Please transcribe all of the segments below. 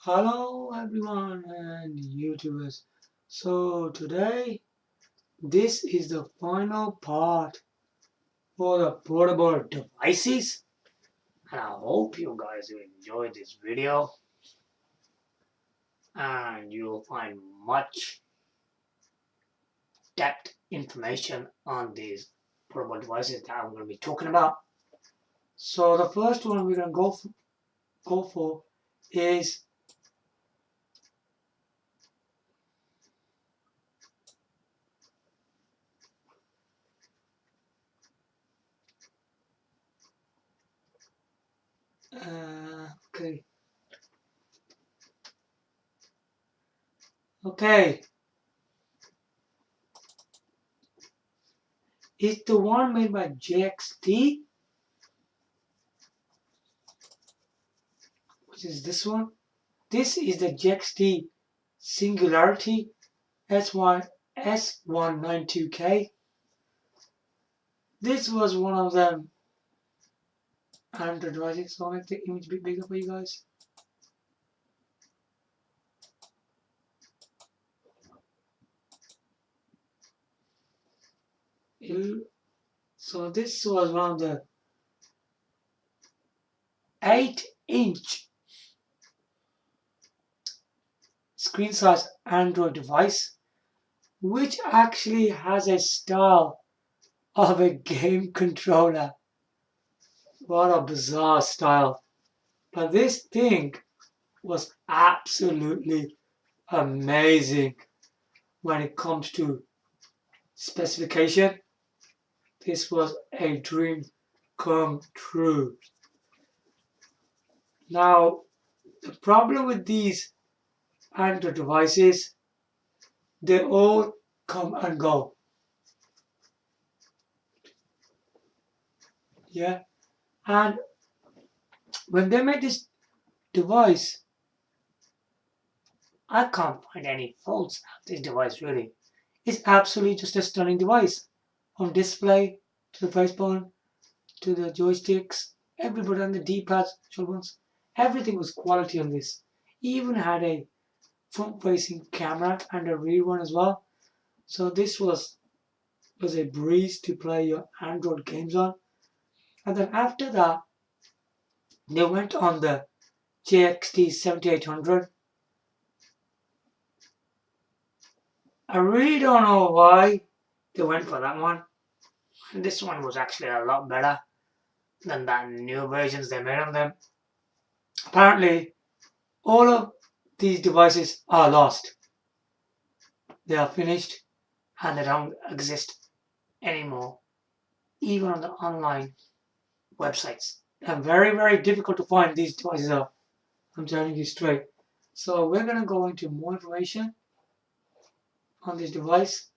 Hello everyone and YouTubers. So today this is the final part for the portable devices, and I hope you guys will enjoy this video and you'll find much depth information on these portable devices that I'm going to be talking about. So the first one we're going to go for is okay. Okay, it's the one made by JXD, which is this one. This is the JXD Singularity S192K. This was one of them Android devices, so I'll make the image a bit bigger for you guys. So this was one of the 8-inch screen size Android device, which actually has a style of a game controller. What a bizarre style. But this thing was absolutely amazing when it comes to specification. This was a dream come true. Now, the problem with these Android devices, they all come and go. Yeah, and when they made this device, I can't find any faults of this device really. It's absolutely just a stunning device. From display to the price point to the joysticks, everybody on the D-pads, ones, everything was quality on this. Even had a front-facing camera and a rear one as well. So this was a breeze to play your Android games on. And then after that, they went on the JXD 7800. I really don't know why they went for that one. This one was actually a lot better than that new versions they made on them. Apparently, all of these devices are lost. They are finished and they don't exist anymore, even on the online websites. They're very difficult to find. These devices are. I'm telling you straight. So we're going to go into more information on this device.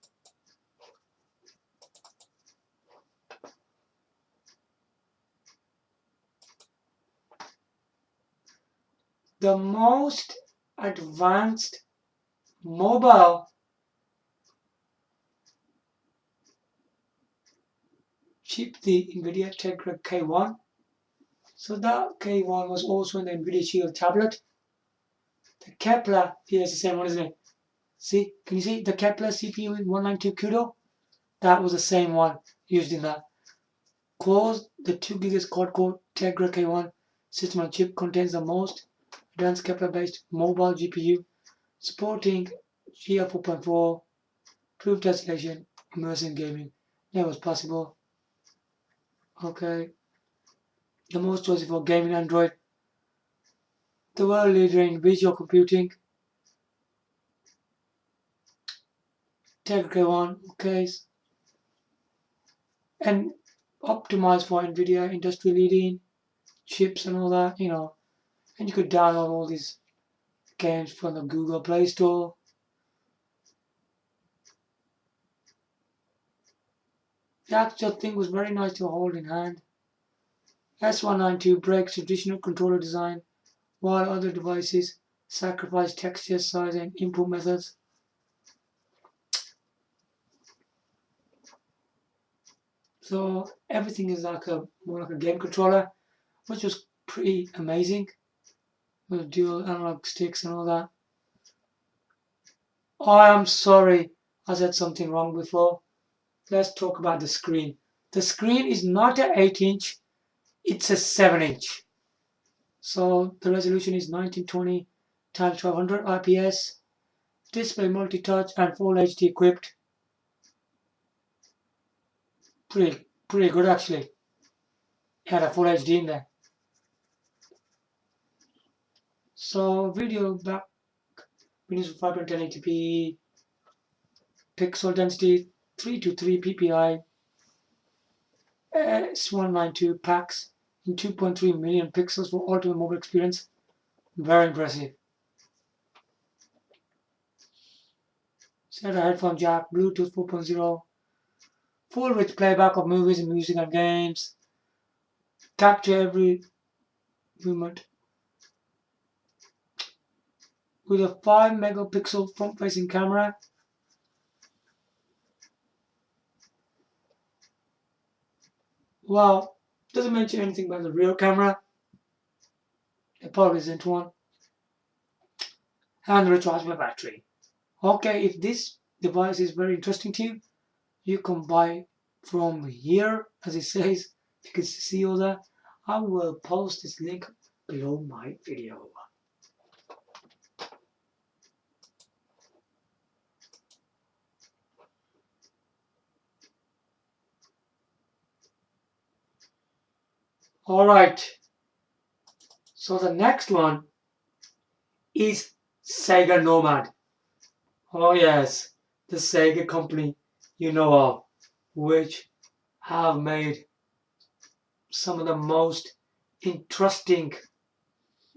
The most advanced mobile chip, the NVIDIA Tegra K1. So that K1 was also in the NVIDIA Shield tablet. The Kepler, here is the same one, isn't it? See, can you see the Kepler CPU in 192 CUDO? That was the same one used in that. Cores, the 2 GHz quad-core Tegra K1 system on chip contains the most advanced Kepler-based mobile GPU, supporting GR 4.4, improved tesselation, immersive gaming. That was possible. Okay. The most choices for gaming Android. The world leader in visual computing. Tegra K1, okay. And optimized for NVIDIA industry leading chips and all that, and you could download all these games from the Google Play Store. The actual thing was very nice to hold in hand. S192 breaks traditional controller design, while other devices sacrifice texture, size, and input methods. So everything is more like a game controller, which was pretty amazing. with dual analog sticks and all that. Oh, I'm sorry, I said something wrong before. Let's talk about the screen. The screen is not an 8-inch, it's a 7-inch. So the resolution is 1920 times 1200 IPS. Display multi-touch and full HD equipped. Pretty good actually. It had a full HD in there. So video back videos 51080p, pixel density 323 ppi, S192 packs in 2.3 million pixels for ultimate mobile experience. Very impressive. Set a headphone jack, Bluetooth 4.0, full rich playback of movies and music and games. Capture every movement. With a 5 megapixel front facing camera. Well, doesn't mention anything about the rear camera. There probably isn't one. And rechargeable battery. Okay, if this device is very interesting to you, you can buy from here, as it says. You can see all that. I will post this link below my video. Alright, so the next one is Sega Nomad. Oh yes, the Sega company you know of, which have made some of the most interesting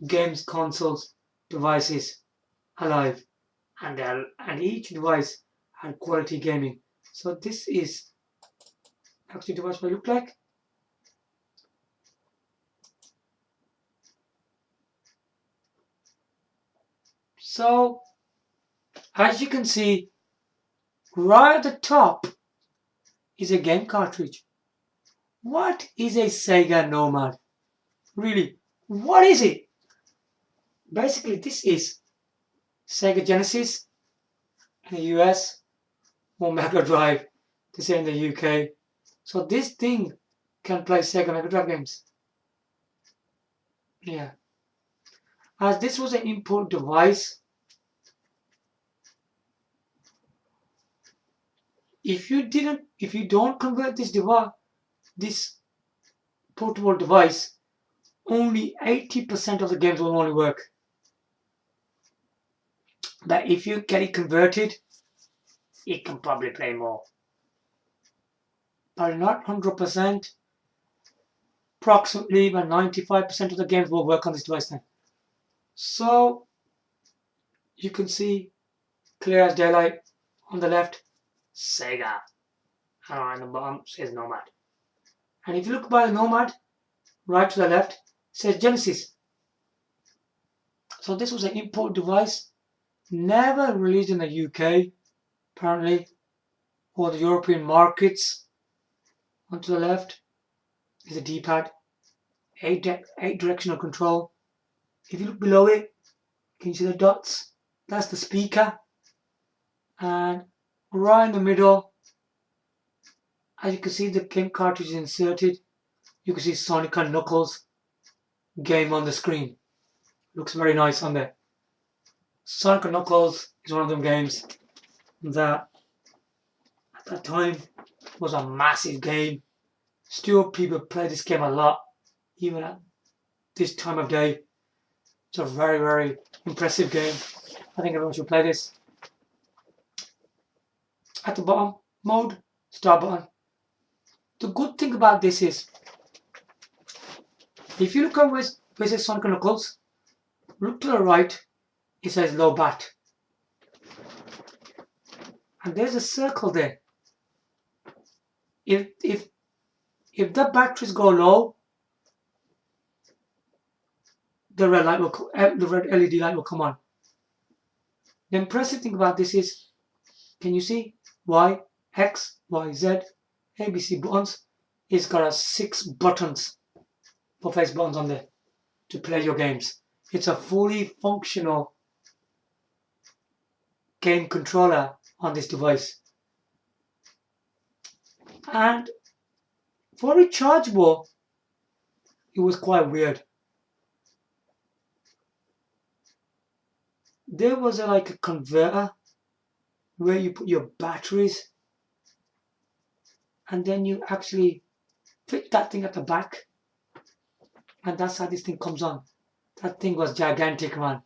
games consoles devices alive, and each device had quality gaming. So this is actually the device what it look like. So as you can see, right at the top is a game cartridge. What is a Sega Nomad? Really, what is it? Basically, this is Sega Genesis in the US or Mega Drive, they say in the UK. So this thing can play Sega Mega Drive games. Yeah. As this was an import device, if you don't convert this portable device, only 80% of the games will only work. But if you get it converted, it can probably play more. But not 100%. Approximately about 95% of the games will work on this device then. So you can see clear as daylight on the left, Sega, and on the bottom says Nomad. And if you look by the Nomad, right to the left, says Genesis. So this was an import device, never released in the UK, apparently, or the European markets. On to the left is a D-pad, 8 directional control. If you look below it, can you see the dots? That's the speaker. And right in the middle, as you can see, the game cartridge is inserted. You can see Sonic and Knuckles game on the screen. Looks very nice on there. Sonic and Knuckles is one of them games that at that time was a massive game. Still, people play this game a lot, even at this time of day. It's a very, very impressive game. I think everyone should play this. At the bottom, mode, start button. The good thing about this is, if you look at where it says Sonic and Knuckles, look to the right, it says low bat. And there's a circle there. If the batteries go low, the red LED light will come on. The impressive thing about this is, can you see Y, X, Y, Z, ABC buttons? It's got 6 buttons for face buttons on there to play your games. It's a fully functional game controller on this device. And for rechargeable, it was quite weird. There was like a converter where you put your batteries and then you actually fit that thing at the back, and that's how this thing comes on. That thing was gigantic, man.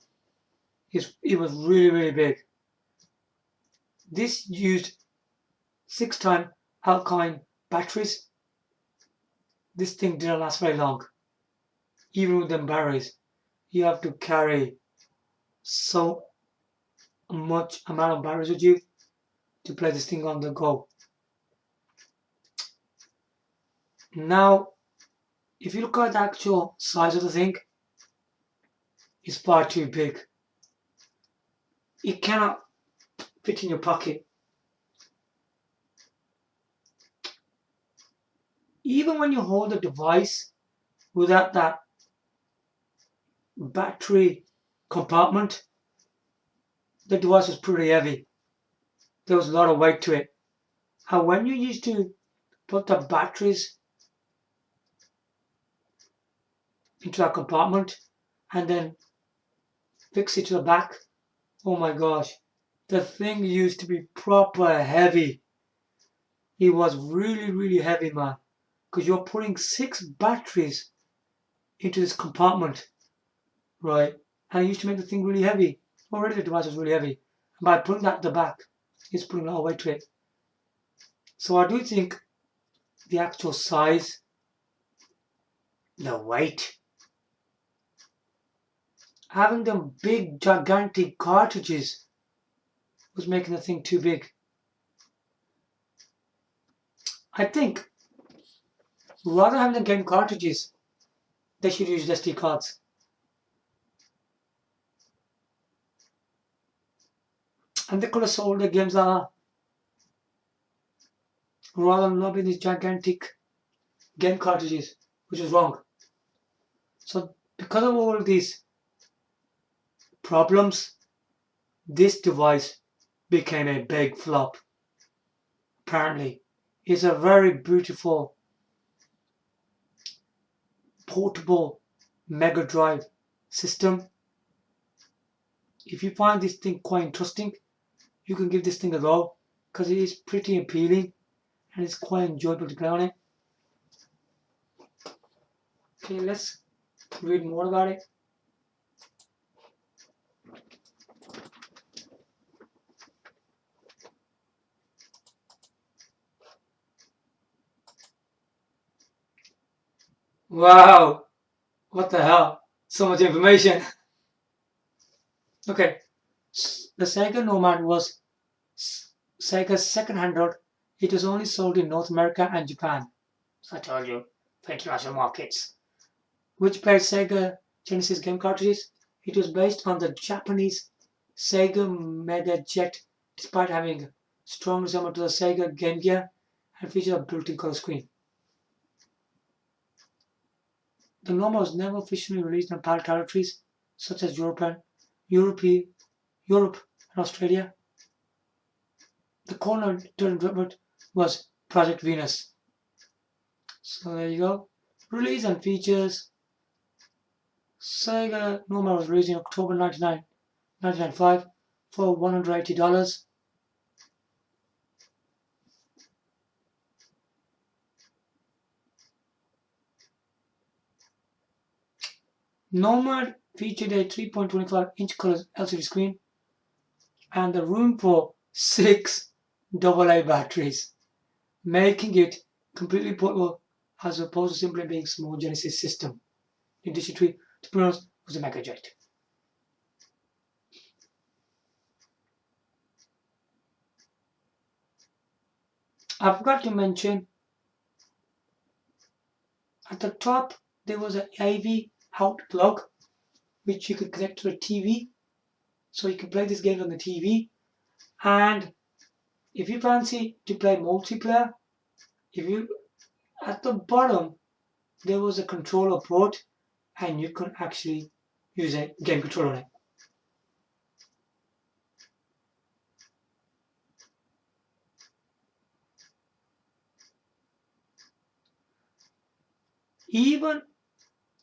It was really, really big. This used 6-time alkaline batteries. This thing didn't last very long. Even with them batteries, you have to carry so much amount of batteries with you to play this thing on the go. Now, if you look at the actual size of the thing, it's far too big. It cannot fit in your pocket. Even when you hold the device without that battery compartment, the device was pretty heavy. There was a lot of weight to it. And when you used to put the batteries into that compartment and then fix it to the back, oh my gosh, the thing used to be proper heavy. It was really, really heavy, man, because you're putting 6 batteries into this compartment, right? And it used to make the thing really heavy. Already the device was really heavy. And by putting that at the back, it's putting a lot of weight to it. So I do think the actual size, the weight, having them big, gigantic cartridges was making the thing too big. I think rather having the game cartridges, they should use SD cards. And they could have sold the games like that, rather than having these gigantic game cartridges, which is wrong. So because of all these problems, this device became a big flop. Apparently, it's a very beautiful portable Mega Drive system. If you find this thing quite interesting, you can give this thing a go, because it is pretty appealing and it's quite enjoyable to play on it. Okay, let's read more about it. Wow, what the hell? So much information. Okay, the Sega Nomad was Sega's second handheld. It was only sold in North America and Japan. So I told you, for international markets. Which paired Sega Genesis game cartridges? It was based on the Japanese Sega Mega Jet, despite having strong resemblance to the Sega Game Gear and featured a built-in color screen. The Nomad was never officially released in PAL territories such as Europe and Australia. The corner development was Project Venus. So there you go. Release and features. Sega Nomad was released in October 1995 for $180. Nomad featured a 3.25-inch color LCD screen and the room for 6 AA batteries, making it completely portable as opposed to simply being a small Genesis system. In addition to Bruno's was a Mega Jet. I forgot to mention, at the top there was an AV out plug which you could connect to a TV, so you can play this game on the TV. And if you fancy to play multiplayer, at the bottom there was a controller port and you can actually use a game controller on it. Even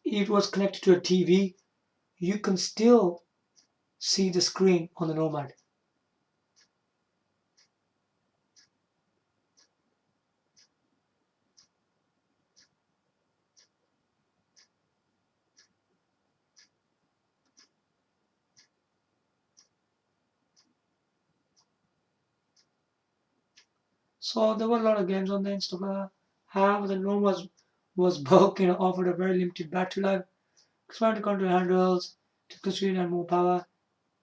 if it was connected to a TV, you can still see the screen on the Nomad. So there were a lot of games on there and stuff like that. However, the Nomad was broken and offered a very limited battery life. Compared to country handhelds, to consume and more power,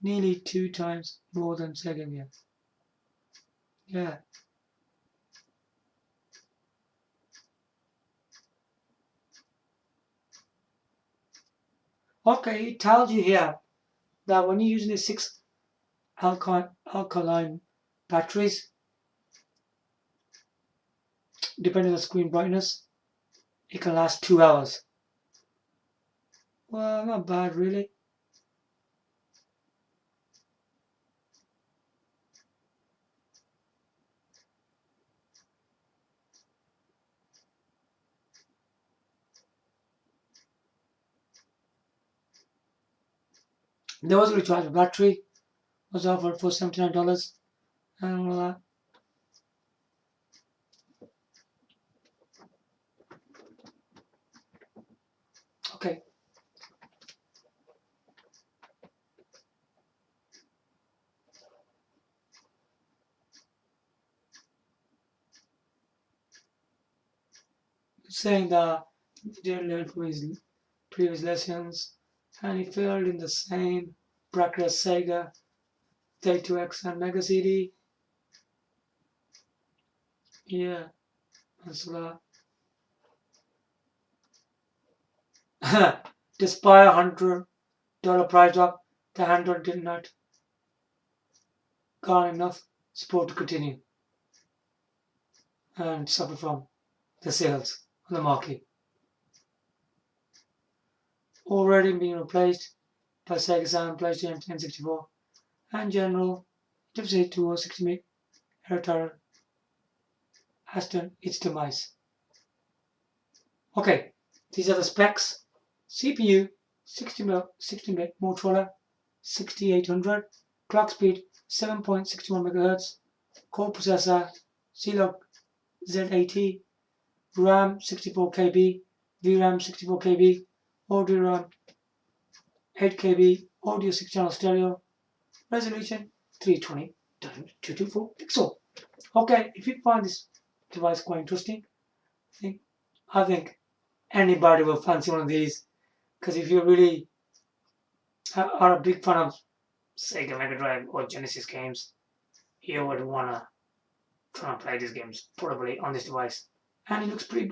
nearly 2 times more than Sega games. Yeah. Okay, it tells you here that when you're using the 6 alkaline batteries, depending on the screen brightness, it can last 2 hours. Well, not bad really. There was a rechargeable battery, was offered for $79 and all that. Okay. Saying that he didn't learn from his previous lessons and he failed in the same bracket as Sega, 32X and Mega CD. Yeah, that's that. Despite $100 price drop, the handheld did not garner enough support to continue and suffer from the sales on the market. Already being replaced by Sega Saturn, PlayStation N64, and general deficit towards 60 Hz has done its demise. Okay, these are the specs. CPU 16-bit Motorola 6800, clock speed 7.61 MHz, core processor C-Log Z80, RAM 64 KB, VRAM 64 KB, audio RAM 8 KB, audio 6 channel stereo, resolution 320 x 224 pixel. Okay, if you find this device quite interesting, I think anybody will fancy one of these, because if you really are a big fan of Sega Mega Drive or Genesis games, you would wanna try and play these games portably on this device, and it looks pretty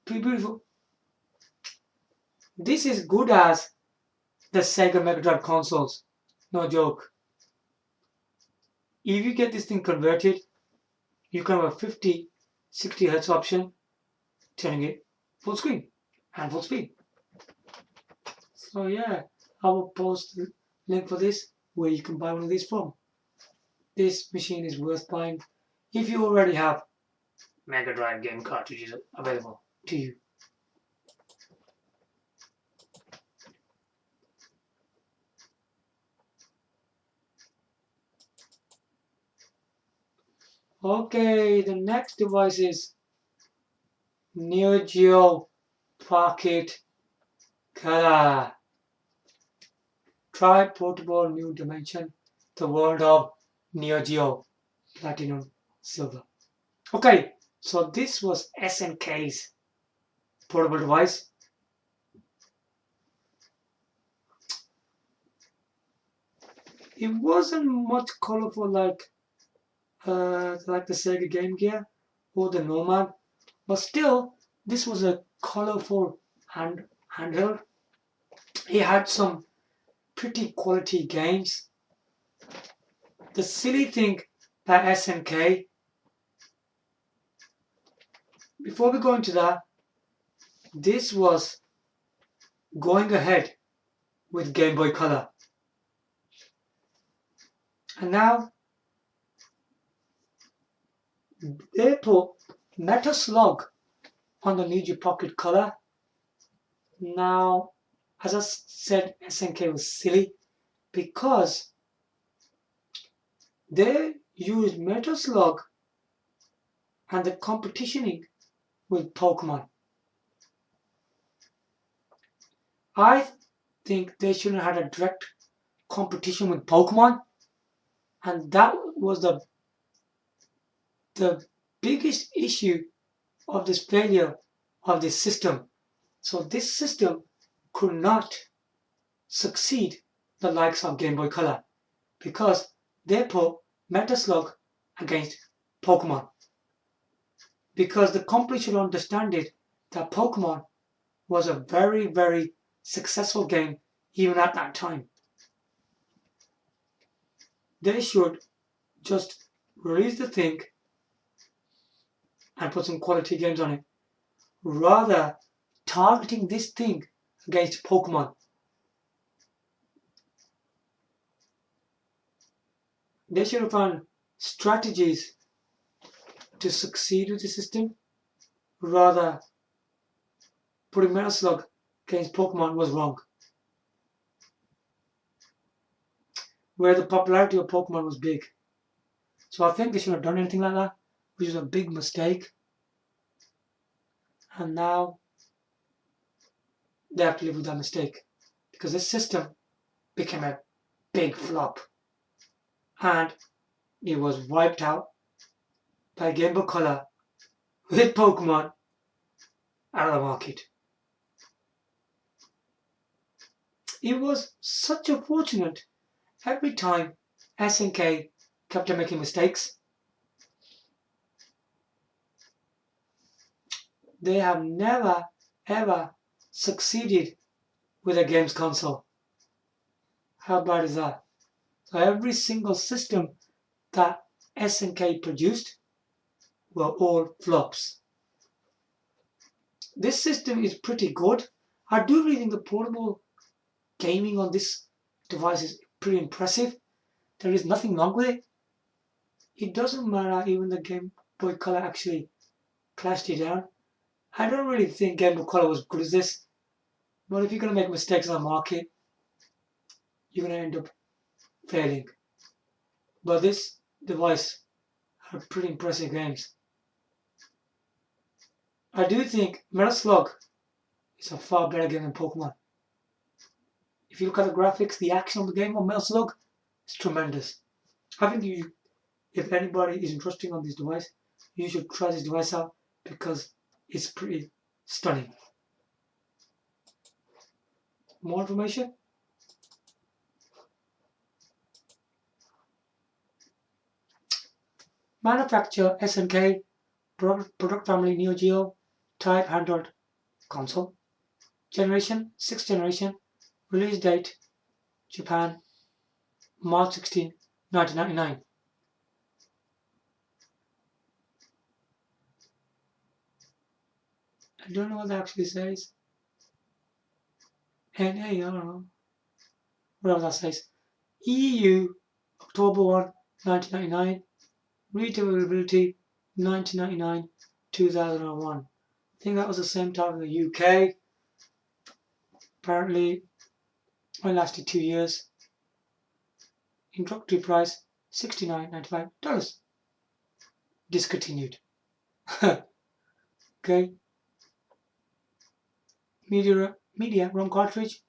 beautiful. This is good as the Sega Mega Drive consoles, no joke. If you get this thing converted, you can have a 50, 60 Hz option, turning it full screen and full speed. So yeah, I will post the link for this where you can buy one of these from. This machine is worth buying if you already have Mega Drive game cartridges available to you. Okay, the next device is Neo Geo Pocket Color. Try portable new dimension, the world of Neo Geo Platinum Silver. Okay, so this was SNK's portable device. It wasn't much colorful like the Sega Game Gear or the Nomad, but still, this was a colorful handheld. It had some pretty quality games. The silly thing by SNK, before we go into that, this was going ahead with Game Boy Color. And now they put Metal Slug on the Neo Geo Pocket Color. Now, as I said, SNK was silly because they used Metal Slug and the competitioning with Pokemon. I think they shouldn't have had a direct competition with Pokemon, and that was the biggest issue of this failure of this system. So this system could not succeed the likes of Game Boy Color because they put Metal Slug against Pokemon. Because the company should understand it that Pokemon was a very, very successful game even at that time. They should just release the thing and put some quality games on it, rather targeting this thing against Pokemon. They should have found strategies to succeed with the system, rather putting Metal Slug against Pokemon was wrong. Where the popularity of Pokemon was big. So I think they shouldn't have done anything like that, which was a big mistake. And now they have to live with that mistake because this system became a big flop and it was wiped out by Game Boy Color with Pokemon out of the market. It was such a fortunate every time SNK kept on making mistakes. They have never ever succeeded with a games console. How bad is that? So every single system that SNK produced were all flops. This system is pretty good. I do really think the portable gaming on this device is pretty impressive. There is nothing wrong with it. It doesn't matter even the Game Boy Color actually clashed it down. I don't really think Game Boy Color was good as this. But if you're going to make mistakes on the market, you're going to end up failing. But this device had pretty impressive games. I do think Metal Slug is a far better game than Pokemon. If you look at the graphics, the action of the game on Metal Slug is tremendous. I think if anybody is interested on this device, you should try this device out because it's pretty stunning. More information? Manufacturer SNK, product family Neo Geo, type handheld console. Generation, 6th generation. Release date, Japan, March 16, 1999. I don't know what that actually says. NA, I don't know. Whatever that says. EU, October 1, 1999. Retail availability, 1999, 2001. I think that was the same time in the UK. Apparently, it lasted 2 years. Introductory price, $69.95. Discontinued. Okay. Media ROM cartridge.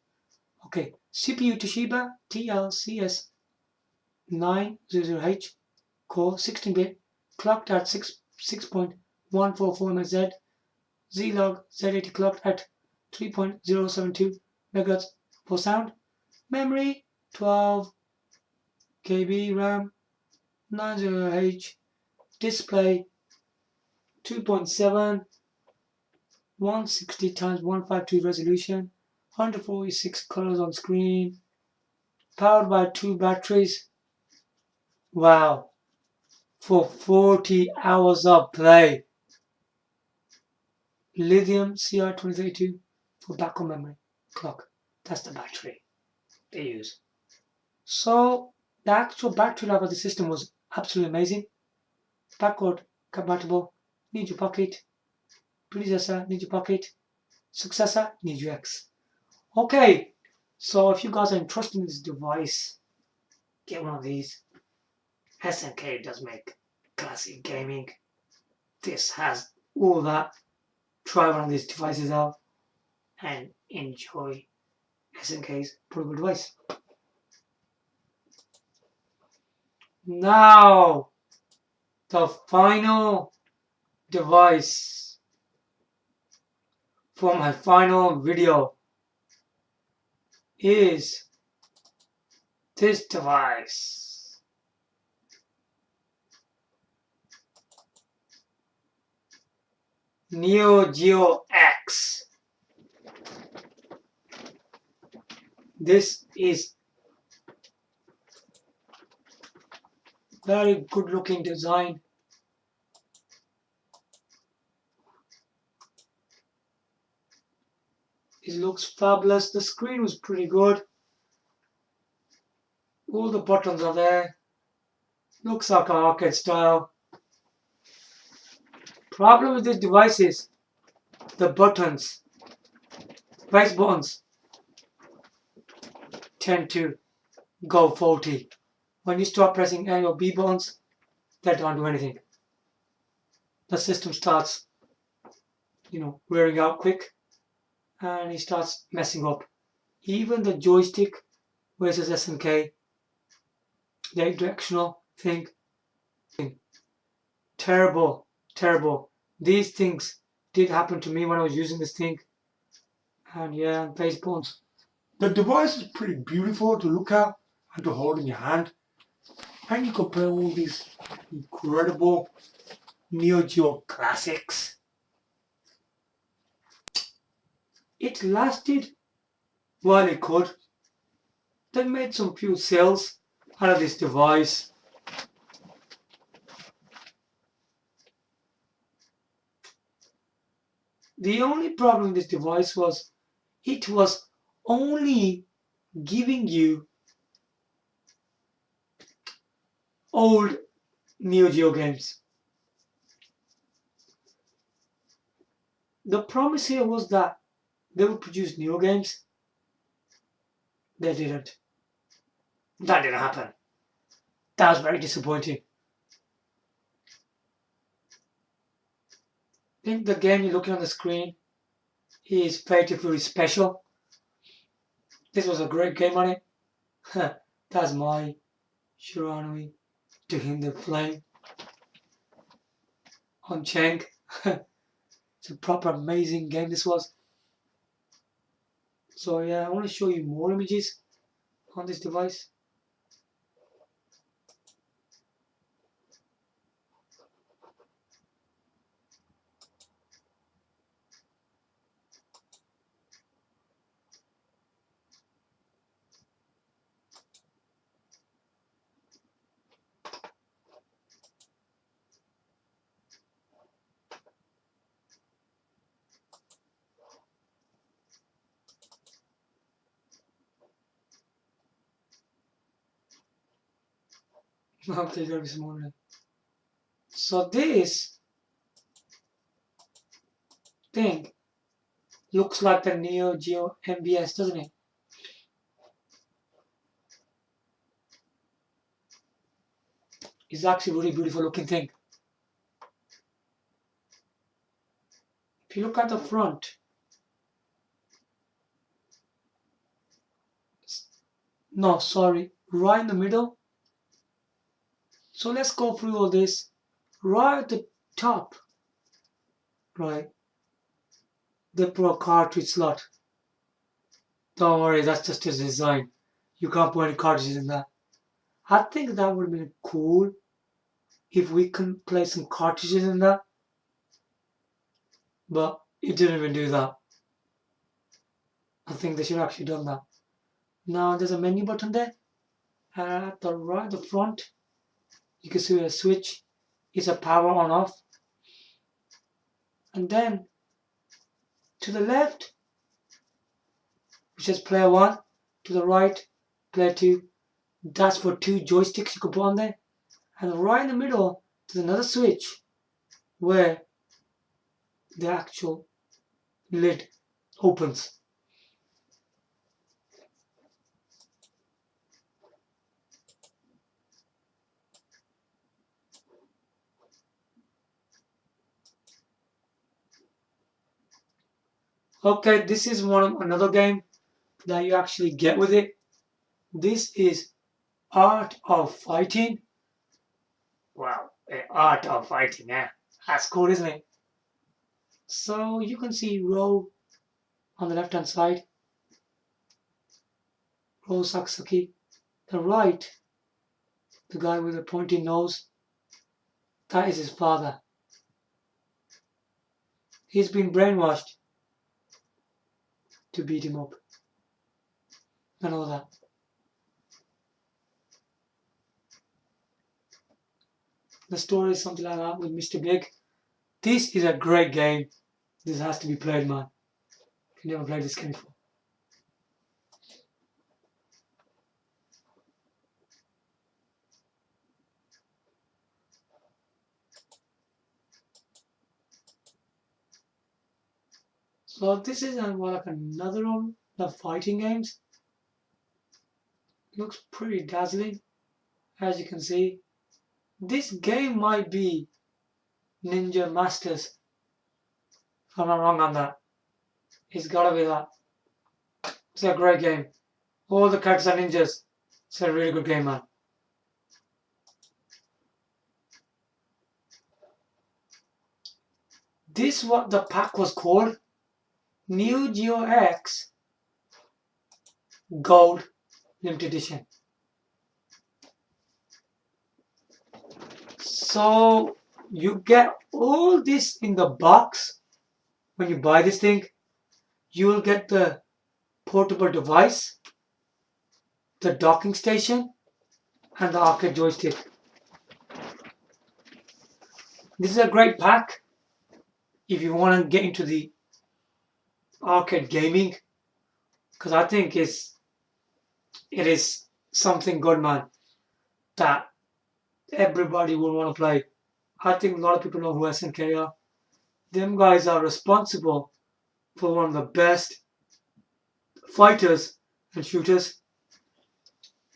Okay. CPU Toshiba TLCS 900H core 16-bit, clocked at 6.144 MHz. Z-Log Z80 clocked at 3.072 MHz for sound. Memory 12 KB RAM, 90H. Display 2.7, 160 x 152 resolution, 146 colors on screen. Powered by 2 batteries. Wow. For 40 hours of play. Lithium CR2032 for backup memory. Clock. That's the battery. they use. So the actual battery life of the system was absolutely amazing. Backward compatible, Neo Geo Pocket, predecessor Neo Geo Pocket, successor Neo Geo X. Okay, so if you guys are interested in this device, get one of these. SNK does make classic gaming. This has all that. Try one of these devices out and enjoy SNK's portable device. Now, the final device for my final video is this device. Neo Geo X. This is very good looking design. It looks fabulous. The screen was pretty good. All the buttons are there. Looks like an arcade style. Problem with this device is the buttons. Base buttons tend to go faulty. When you start pressing A or B buttons, they don't do anything. The system starts, wearing out quick, and it starts messing up. Even the joystick versus SNK, the directional thing, terrible. These things did happen to me when I was using this thing, and yeah, base buttons. The device is pretty beautiful to look at and to hold in your hand, and you can play all these incredible Neo Geo classics. It lasted while it could. They made some few sales out of this device. The only problem with this device was it was only giving you old Neo Geo games. The promise here was that they would produce new games. They didn't. That didn't happen. That was very disappointing. I think the game you're looking on the screen is Fatal Fury Special. This was a great game on it. That's my Shiranui to him the flame on Cheng. It's a proper amazing game this was. So yeah, I want to show you more images on this device. Okay, gotta be smaller. So this thing looks like the Neo Geo MBS, doesn't it? It's actually a really beautiful looking thing. If you look at the front, no, sorry, right in the middle. So let's go through all this. Right at the top, right, they put a cartridge slot. Don't worry, that's just his design. You can't put any cartridges in that. I think that would have been cool if we can play some cartridges in that. But it didn't even do that. I think they should have actually done that. Now there's a menu button there. At the right, the front, you can see a switch. It's a power on off. And then to the left, which says player 1. To the right, player 2. That's for 2 joysticks you can put on there. And right in the middle, there's another switch where the actual lid opens. Okay, this is another game that you actually get with it. This is Art of Fighting. Wow, Art of Fighting, yeah. That's cool, isn't it? So you can see Ro on the left hand side, Ro Saksaki. The right, the guy with the pointy nose, that is his father. He's been brainwashed to beat him up and all that. The story is something like that with Mr. Big. This is a great game. This has to be played, man. If you never played this game before. So this is like another one, the fighting games. Looks pretty dazzling, as you can see. This game might be Ninja Masters. If I'm not wrong on that. It's gotta be that. It's a great game. All the characters are ninjas. It's a really good game, man. This what the pack was called. Neo Geo X Gold Limited Edition. So you get all this in the box. When you buy this thing, you will get the portable device, the docking station, and the arcade joystick. This is a great pack if you want to get into the arcade gaming, because I think it is something good, man, that everybody will want to play. I think a lot of people know who SNK are. Them guys are responsible for one of the best fighters and shooters.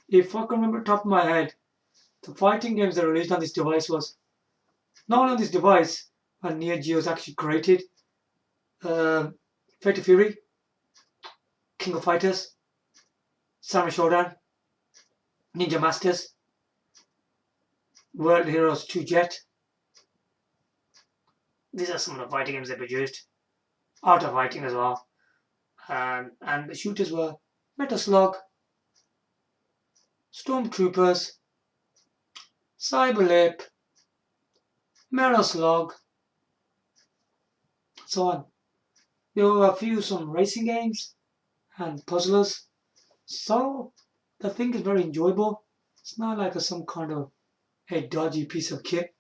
If I can remember top of my head, the fighting games that were released on this device was not only on this device, and Neo Geo was actually created. Fate of Fury, King of Fighters, Samurai Shodown, Ninja Masters, World Heroes 2 Jet. These are some of the fighting games they produced. Art of Fighting as well. And the shooters were Metal Slug, Stormtroopers, Cyberlip, Metal Slug, so on. There were some racing games and puzzlers. So the thing is very enjoyable. It's not like some kind of a dodgy piece of kit.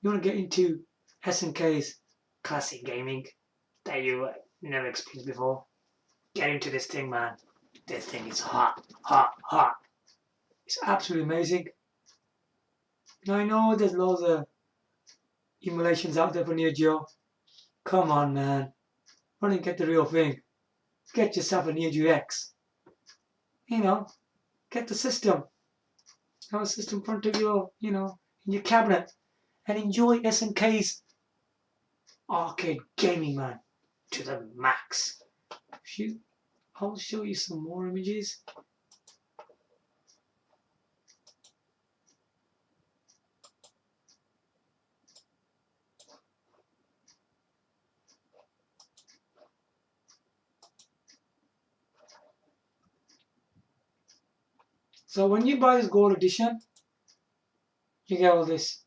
You want to get into SNK's classic gaming that you never experienced before. Get into this thing, man. This thing is hot, hot, hot. It's absolutely amazing. Now I know there's loads of emulations out there for Neo Geo. Come on, man. Run and get the real thing. Get yourself a Neo Geo X. You know, get the system. Have a system in front of your, in your cabinet. And enjoy SNK's arcade gaming, man, to the max. I'll show you some more images. So when you buy this gold edition, you get all this.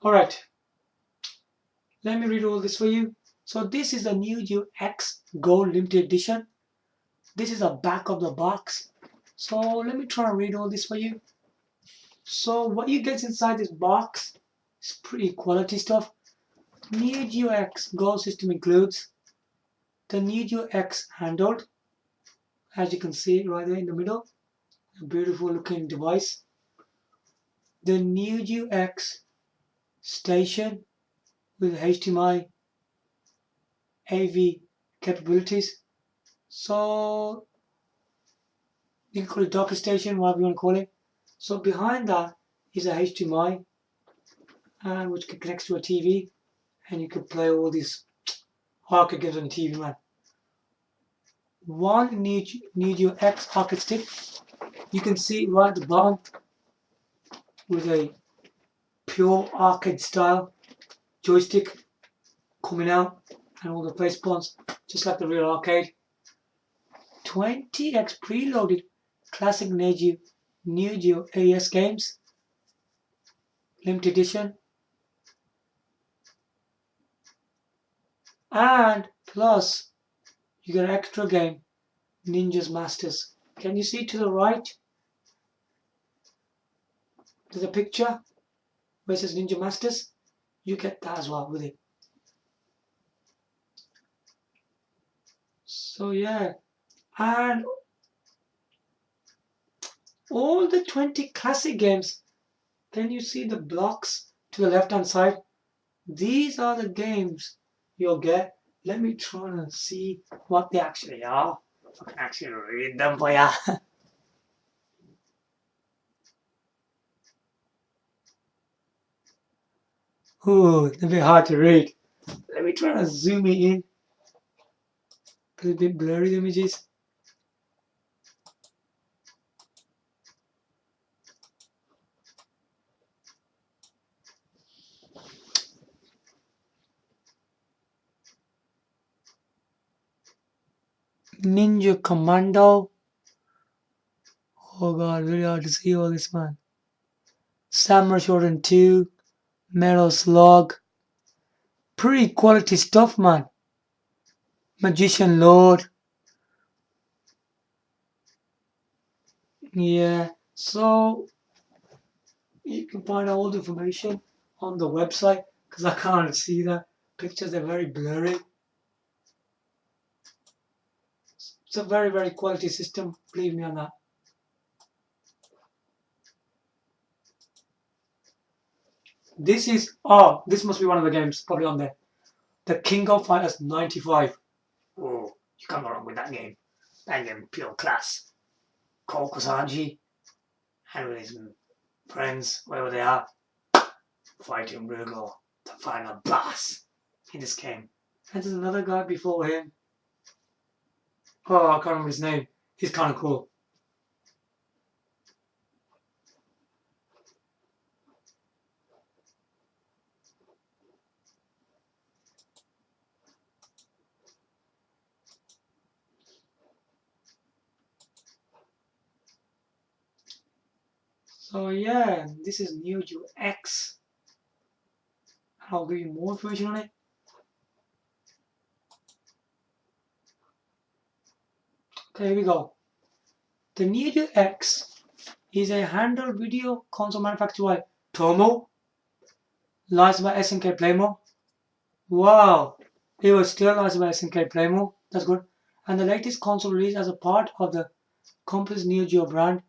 Alright, let me read all this for you. So this is the Neo Geo X Gold Limited Edition. This is the back of the box. So let me try and read all this for you. So what you get inside this box It's pretty quality stuff. Neo Geo X Gold system includes the Neo Geo X handheld, as you can see right there in the middle, a beautiful looking device. The Neo Geo X station with HDMI AV capabilities. So you can call it docking station, whatever you want to call it. So behind that is a HDMI, which connects to a TV, and you can play all these arcade games on the TV, man. One Neo Geo X arcade stick. You can see right at the bottom with a pure arcade style joystick coming out and all the face buttons, just like the real arcade. 20x preloaded classic Neo Geo AES games, limited edition, and plus you get an extra game, Ninja's Masters. Can you see to the right? There's a picture where it says Ninja Masters. You get that as well with it. So yeah, and all the 20 classic games. Can you see the blocks to the left hand side? These are the games you'll get. Let me try and see what they actually are. I can actually read them for you. Ooh, it's a bit hard to read. Let me try and zoom it in. It's a bit blurry, the images. Ninja Commando. Oh god, really hard to see all this, man. Samurai Shodown 2. Metal Slug. Pretty quality stuff, man. Magician Lord. Yeah, so you can find all the information on the website because I can't see the pictures, are very blurry. It's a very, very quality system, believe me on that. This must be one of the games probably on there. The King of Fighters 95. Oh, you can't go wrong with that game. That game, pure class. Cole Kosanji and with his friends, wherever they are, fighting Rugo, the final boss in this game. And there's another guy before him. Oh, I can't remember his name. He's kind of cool. So yeah, this is Neo Geo X. I'll give you more information on it. Okay, here we go. The Neo Geo X is a handheld video console manufactured by Tomo, licensed by SNK Playmo. Wow, it was still licensed by SNK Playmo. That's good. And the latest console released as a part of the company's Neo Geo brand.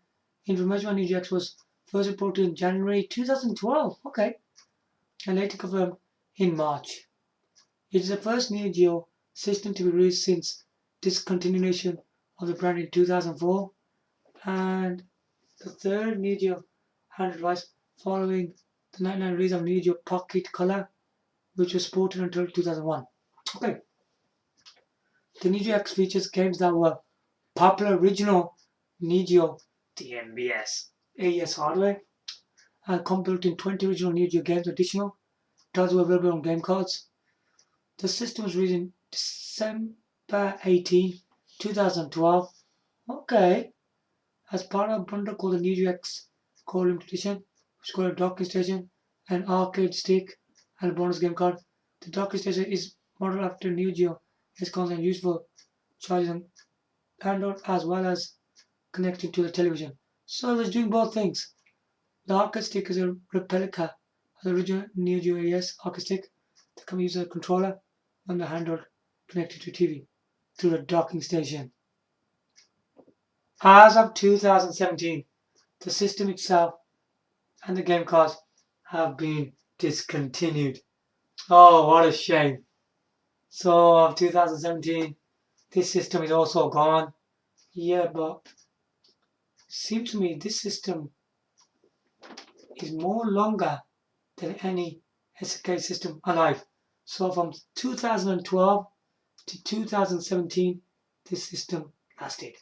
Information on Neo Geo X was first reported in January 2012. Okay, and later confirmed in March. It is the first Neo Geo system to be released since discontinuation of the brand in 2004, and the third Neo Geo handheld device following the 99 release of Neo Geo Pocket Color, which was supported until 2001. Okay, the Neo Geo X features games that were popular original Neo Geo DMBS AES hardware and compiled in 20 original Neo Geo games. Additional titles were available on game cards. The system was released in December 18, 2012. Okay. As part of a bundle called the Neo Geo X Core Limited Edition, which is called a docking station, an arcade stick, and a bonus game card. The docking station is modeled after Neo Geo. It's constant used for charging handheld as well as connecting to the television. So it was doing both things. The arcade stick is a replica The original Neo Geo X hockey stick that can use a controller and the handheld connected to TV through a docking station. As of 2017, the system itself and the game cards have been discontinued. Oh, what a shame. So, of 2017, this system is also gone. Yeah, but seems to me this system is more longer than any SNK system alive. So from 2012 to 2017, this system lasted.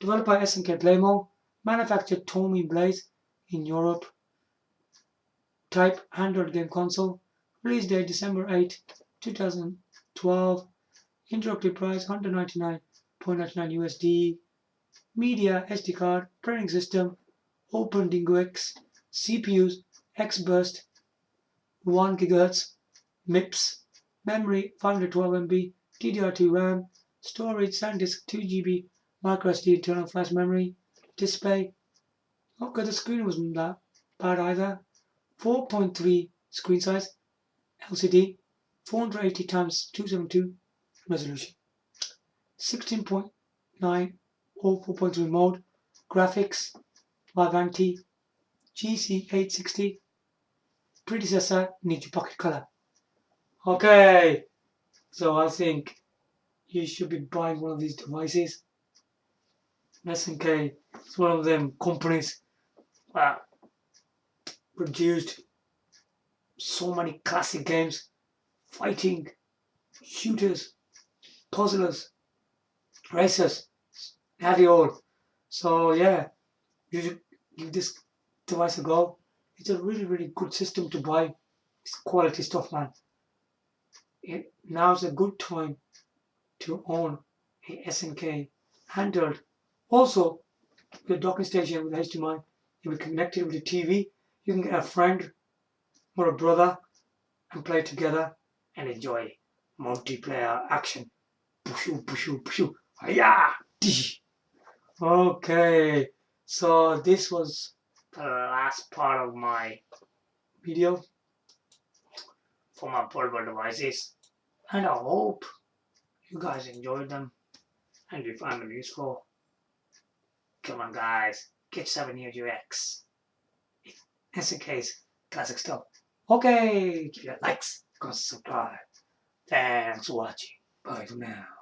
Developed by SNK Playmo, manufactured Tommy Blaze in Europe. Type handheld game console. Release date December 8, 2012. Introductory price 199.99 USD. Media SD card, training system, Open Dingo X, CPUs, XBurst, 1 GHz, MIPS, memory 512 MB, DDR2 RAM, storage SanDisk 2 GB, microSD internal flash memory, display. Okay, the screen wasn't that bad either. 4.3 screen size, LCD, 480 x 272 resolution, 16.9 or 4.3 mode, graphics, Vivanti, GC860, predecessor, Ninja Pocket Color. Okay, so I think you should be buying one of these devices. SNK is one of them companies that produced so many classic games, fighting, shooters, puzzlers, racers, have it all. So yeah, you should give this device a go. It's a really, really good system to buy. It's quality stuff, man. Now's a good time to own a SNK handheld. Also, the docking station with HDMI, you'll be connected with the TV. You can get a friend or a brother and play together and enjoy multiplayer action. Pushu, pushu, pushu. Hiya! Okay, so this was the last part of my video for my portable devices, and I hope you guys enjoyed them and you find them useful. Come on, guys, get 7 Neo Geo X. SNK's classic stuff. Okay, give your likes, subscribe. Thanks for watching. Bye for now.